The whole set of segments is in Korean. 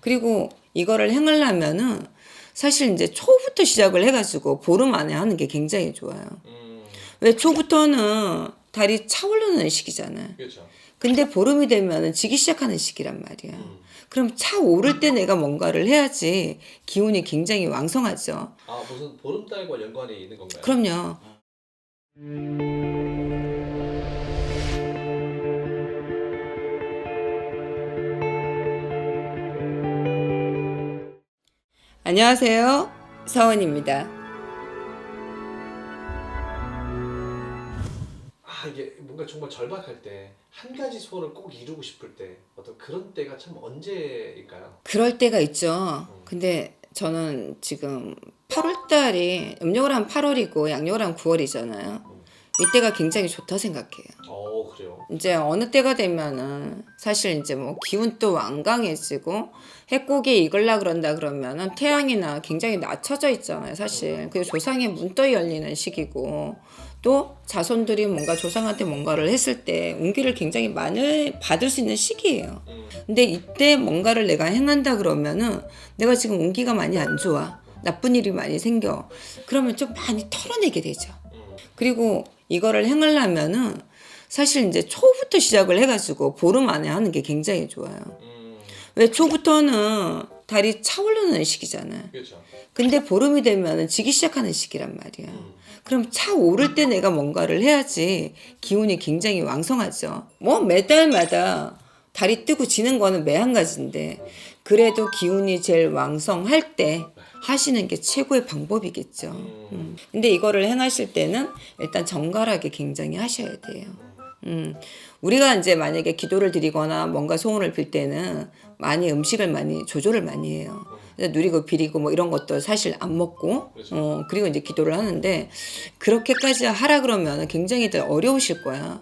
그리고 이거를 행하려면은 사실 이제 초부터 시작을 해가지고 보름 안에 하는 게 굉장히 좋아요. 왜 초부터는 달이 차오르는 시기잖아요. 그렇죠. 근데 보름이 되면은 지기 시작하는 시기란 말이야. 그럼 차오를 때 내가 뭔가를 해야지 기운이 굉장히 왕성하죠. 아, 무슨 보름달과 연관이 있는 건가요? 그럼요. 안녕하세요. 서원입니다. 아, 이게 뭔가 정말 절박할 때 한 가지 소원을 꼭 이루고 싶을 때 어떤 그런 때가 참 언제일까요? 그럴 때가 있죠. 근데 저는 지금 8월 달이 음력으로 하면 8월이고 양력으로 하면 9월이잖아요. 이때가 굉장히 좋다 생각해요. 그래요. 이제 어느 때가 되면은 사실 이제 뭐 기운도 완강해지고 해곡이 익으려 그런다 그러면은 태양이나 굉장히 낮춰져 있잖아요, 사실. 그리고 조상의 문도 열리는 시기고 또 자손들이 뭔가 조상한테 뭔가를 했을 때 운기를 굉장히 많이 받을 수 있는 시기예요. 근데 이때 뭔가를 내가 행한다 그러면은 내가 지금 운기가 많이 안 좋아. 나쁜 일이 많이 생겨. 그러면 좀 많이 털어내게 되죠. 그리고 이거를 행하려면은 사실 이제 초부터 시작을 해가지고 보름 안에 하는 게 굉장히 좋아요. 왜 초부터는 달이 차오르는 시기잖아요. 그렇죠. 근데 보름이 되면은 지기 시작하는 시기란 말이야. 그럼 차오를 때 내가 뭔가를 해야지 기운이 굉장히 왕성하죠. 뭐 매달마다 달이 뜨고 지는 거는 매 한 가지인데 그래도 기운이 제일 왕성할 때 하시는 게 최고의 방법이겠죠. 근데 이거를 행하실 때는 일단 정갈하게 굉장히 하셔야 돼요. 우리가 이제 만약에 기도를 드리거나 뭔가 소원을 빌 때는 많이 음식을 많이 조절을 많이 해요. 누리고 비리고 뭐 이런 것도 사실 안 먹고, 그리고 이제 기도를 하는데 그렇게까지 하라 그러면 굉장히 더 어려우실 거야.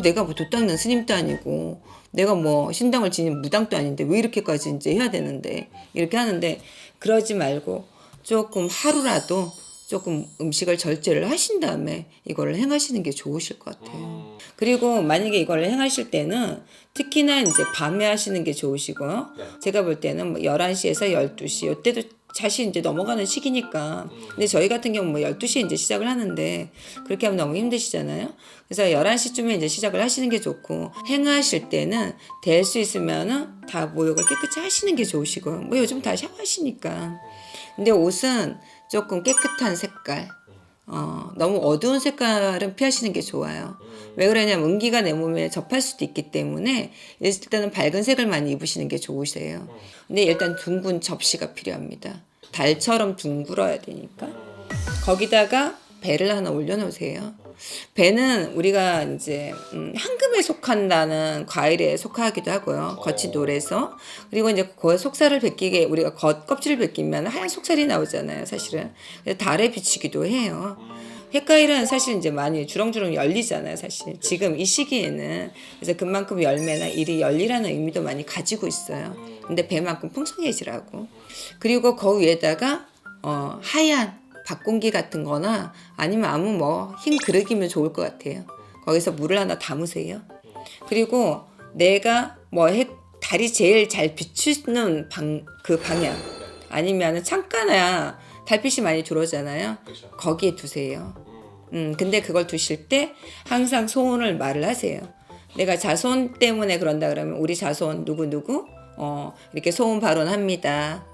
내가 뭐 도 닦는 스님도 아니고, 내가 뭐 신당을 지닌 무당도 아닌데 왜 이렇게까지 이제 해야 되는데 이렇게 하는데 그러지 말고 조금 하루라도 조금 음식을 절제를 하신 다음에 이거를 행하시는 게 좋으실 것 같아요. 그리고 만약에 이걸 행하실 때는 특히나 이제 밤에 하시는 게 좋으시고요. 제가 볼 때는 뭐 11시에서 12시, 이때도 사실 이제 넘어가는 시기니까. 근데 저희 같은 경우는 뭐 12시에 이제 시작을 하는데 그렇게 하면 너무 힘드시잖아요. 그래서 11시쯤에 이제 시작을 하시는 게 좋고 행하실 때는 될 수 있으면은 다 모욕을 깨끗이 하시는 게 좋으시고요. 뭐 요즘 다 샤워하시니까. 근데 옷은 조금 깨끗한 색깔, 너무 어두운 색깔은 피하시는 게 좋아요. 왜 그러냐면 운기가 내 몸에 접할 수도 있기 때문에 일단은 밝은 색을 많이 입으시는 게 좋으세요. 근데 일단 둥근 접시가 필요합니다. 달처럼 둥글어야 되니까. 거기다가 배를 하나 올려놓으세요. 배는 우리가 이제 황금에 속한다는 과일에 속하기도 하고요. 겉이 노래서. 그리고 이제 그 속살을 벗기게 우리가 껍질을 벗기면 하얀 속살이 나오잖아요, 사실은. 그래서 달에 비치기도 해요. 핵과일은 사실 이제 많이 주렁주렁 열리잖아요, 사실. 지금 이 시기에는. 그래서 그만큼 열매나 일이 열리라는 의미도 많이 가지고 있어요. 근데 배만큼 풍성해지라고. 그리고 그 위에다가 하얀 밥공기 같은 거나 아니면 아무 뭐 흰 그릇이면 좋을 것 같아요. 거기서 물을 하나 담으세요. 그리고 내가 뭐 달이 제일 잘 비추는 그 방향 아니면 창가나 달빛이 많이 들어오잖아요. 거기에 두세요. 근데 그걸 두실 때 항상 소원을 말을 하세요. 내가 자손 때문에 그런다 그러면 우리 자손 누구누구 이렇게 소원 발언합니다.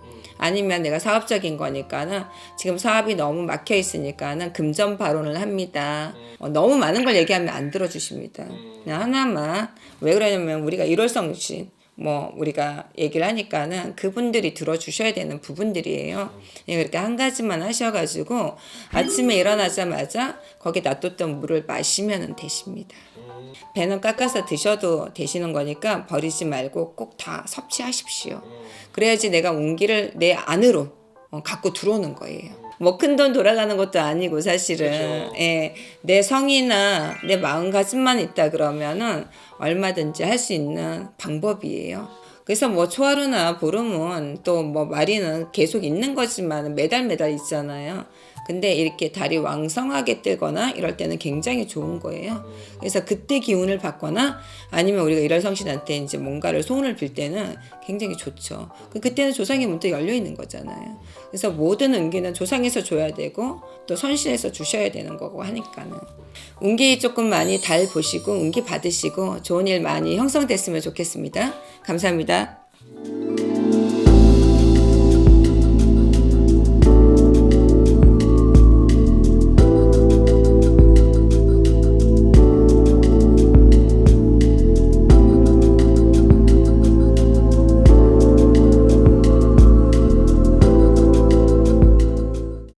아니면 내가 사업적인 거니까는 지금 사업이 너무 막혀 있으니까는 금전 발언을 합니다. 너무 많은 걸 얘기하면 안 들어주십니다. 그냥 하나만. 왜 그러냐면 우리가 일월성신 뭐 우리가 얘기를 하니까는 그분들이 들어주셔야 되는 부분들이에요. 그렇게 한 가지만 하셔가지고 아침에 일어나자마자 거기 놔뒀던 물을 마시면 되십니다. 배는 깎아서 드셔도 되시는 거니까 버리지 말고 꼭 다 섭취하십시오. 그래야지 내가 운기를 내 안으로 갖고 들어오는 거예요. 뭐 큰 돈 돌아가는 것도 아니고 사실은 그렇죠. 예, 내 성이나 내 마음가짐만 있다 그러면은 얼마든지 할 수 있는 방법이에요. 그래서 뭐 초하루나 보름은 또 뭐 말이는 계속 있는 거지만 매달 있잖아요. 근데 이렇게 달이 왕성하게 뜨거나 이럴 때는 굉장히 좋은 거예요. 그래서 그때 기운을 받거나 아니면 우리가 일월성신한테 이제 뭔가를 소원을 빌 때는 굉장히 좋죠. 그때는 조상의 문도 열려 있는 거잖아요. 그래서 모든 운기는 조상에서 줘야 되고 또 선신에서 주셔야 되는 거고 하니까는 운기 조금 많이 달 보시고 운기 받으시고 좋은 일 많이 형성됐으면 좋겠습니다. 감사합니다.